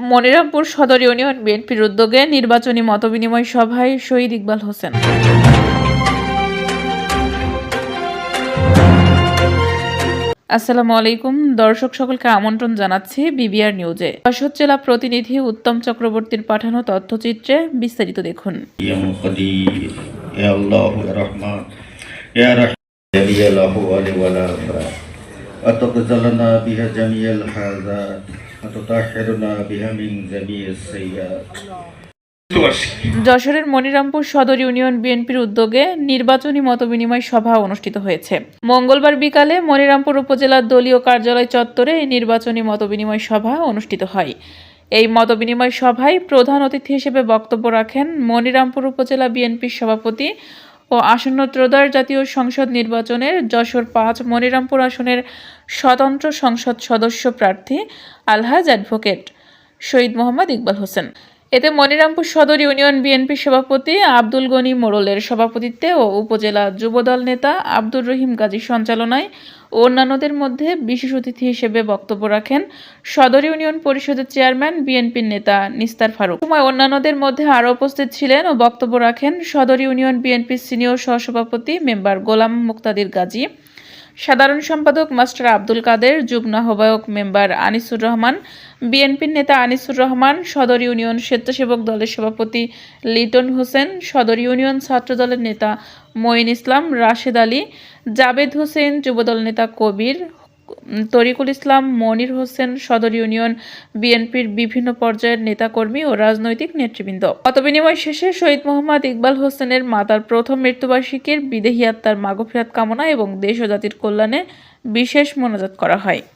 মনিরামপুর সদর ইউনিয়ন বিএনপির উদ্যোগে নির্বাচনী মতবিনিময় সভায় শহীদ ইকবাল হোসেন। আসসালামু আলাইকুম দর্শক, সকলকে আমন্ত্রণ জানাচ্ছি বিবিআর নিউজে। যশোর জেলা প্রতিনিধি উত্তম চক্রবর্তীর পাঠানো তথ্যচিত্রে বিস্তারিত দেখুন। যশোরের মনিরামপুর সদর ইউনিয়ন বিএনপির উদ্যোগে নির্বাচনী মতবিনিময় সভা অনুষ্ঠিত হয়েছে। মঙ্গলবার বিকালে মনিরামপুর উপজেলার দলীয় কার্যালয় চত্বরে এই নির্বাচনী মতবিনিময় সভা অনুষ্ঠিত হয়। এই মতবিনিময় সভায় প্রধান অতিথি হিসেবে বক্তব্য রাখেন মনিরামপুর উপজেলা বিএনপির সভাপতি ও আসন্ন ত্রয়োদশ জাতীয় সংসদ নির্বাচনের যশোর ৫ মনিরামপুর আসনের স্বতন্ত্র সংসদ সদস্য প্রার্থী আলহাজ অ্যাডভোকেট শহীদ মোহাম্মদ ইকবাল হোসেন। এতে মনিরামপুর সদর ইউনিয়ন বিএনপির সভাপতি আব্দুল গনি মোড়লের সভাপতিত্বে ও উপজেলা যুবদল নেতা আব্দুর রহিম গাজীর সঞ্চালনায় অন্যান্যদের মধ্যে বিশেষ অতিথি হিসেবে বক্তব্য রাখেন সদর ইউনিয়ন পরিষদের চেয়ারম্যান বিএনপির নেতা নিস্তার ফারুক। সময় অন্যান্যদের মধ্যে আরও উপস্থিত ছিলেন ও বক্তব্য রাখেন সদর ইউনিয়ন বিএনপির সিনিয়র সহসভাপতি মেম্বার গোলাম মুক্তাদির গাজী, সাধারণ সম্পাদক মাস্টার আব্দুল কাদের, যুগ্ম আহ্বায়ক মেম্বার আনিসুর রহমান, বিএনপির নেতা আনিসুর রহমান, সদর ইউনিয়ন স্বেচ্ছাসেবক দলের সভাপতি লিটন হোসেন, সদর ইউনিয়ন ছাত্র দলের নেতা মঈন ইসলাম, রাশেদ আলী, জাবেদ হোসেন, যুবদল নেতা কবির, তরিকুল ইসলাম, মনির হোসেন, সদর ইউনিয়ন বিএনপির বিভিন্ন পর্যায়ের নেতাকর্মী ও রাজনৈতিক নেতৃবৃন্দ। মতবিনিময় শেষে শহীদ মোহাম্মদ ইকবাল হোসেনের মাতার প্রথম মৃত্যুবার্ষিকীর বিদেহী আত্মার মাগফিরাত কামনা এবং দেশ ও জাতির কল্যাণে বিশেষ মোনাজাত করা হয়।